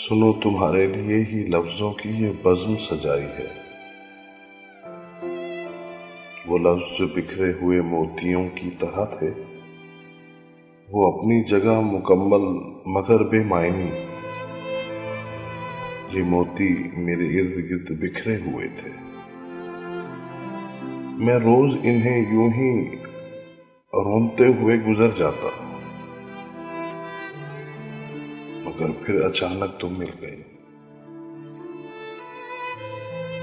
سنو تمہارے لیے ہی لفظوں کی یہ بزم سجائی ہے، وہ لفظ جو بکھرے ہوئے موتیوں کی طرح تھے، وہ اپنی جگہ مکمل مگر بے معنی۔ یہ موتی میرے ارد گرد بکھرے ہوئے تھے، میں روز انہیں یوں ہی رونتے ہوئے گزر جاتا، مگر پھر اچانک تم مل گئی۔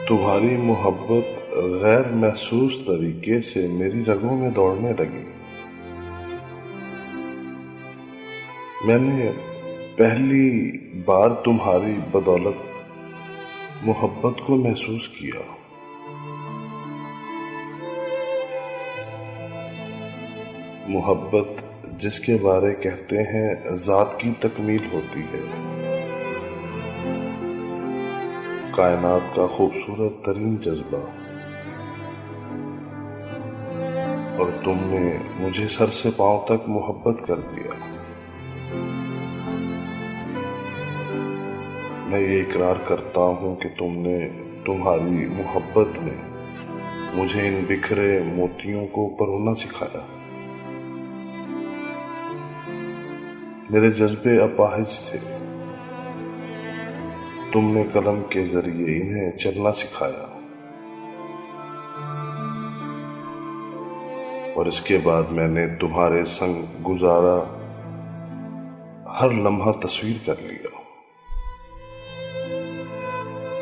تمہاری محبت غیر محسوس طریقے سے میری رگوں میں دوڑنے لگی۔ میں نے پہلی بار تمہاری بدولت محبت کو محسوس کیا۔ محبت جس کے بارے کہتے ہیں ذات کی تکمیل ہوتی ہے، کائنات کا خوبصورت ترین جذبہ، اور تم نے مجھے سر سے پاؤں تک محبت کر دیا۔ میں یہ اقرار کرتا ہوں کہ تمہاری محبت نے مجھے ان بکھرے موتیوں کو اوپر ہونا سکھایا۔ میرے جذبے اپاہج تھے، تم نے قلم کے ذریعے انہیں چلنا سکھایا، اور اس کے بعد میں نے تمہارے سنگ گزارا ہر لمحہ تصویر کر لیا،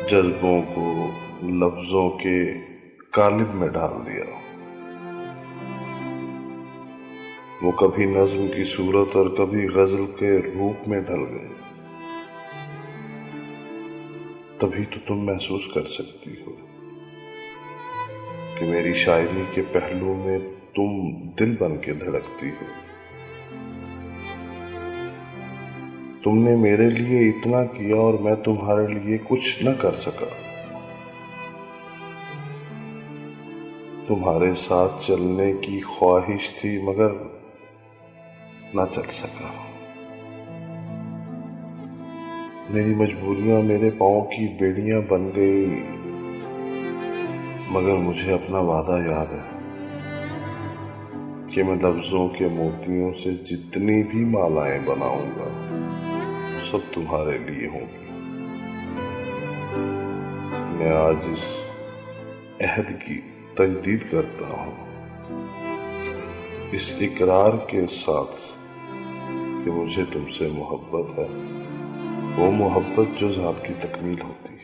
جذبوں کو لفظوں کے قالب میں ڈال دیا۔ وہ کبھی نظم کی صورت اور کبھی غزل کے روپ میں ڈھل گئے۔ تبھی تو تم محسوس کر سکتی ہو کہ میری شاعری کے پہلو میں تم دل بن کے دھڑکتی ہو۔ تم نے میرے لیے اتنا کیا اور میں تمہارے لیے کچھ نہ کر سکا۔ تمہارے ساتھ چلنے کی خواہش تھی مگر نہ چل سکا۔ میری مجبوریاں میرے پاؤں کی بیڑیاں بن گئی، مگر مجھے اپنا وعدہ یاد ہے کہ میں لفظوں کے موتیوں سے جتنی بھی مالائیں بناؤں گا سب تمہارے لیے ہوں گی۔ میں آج اس عہد کی تجدید کرتا ہوں، اس اقرار کے ساتھ کہ مجھے تم سے محبت ہے، وہ محبت جو ذات کی تکمیل ہوتی ہے۔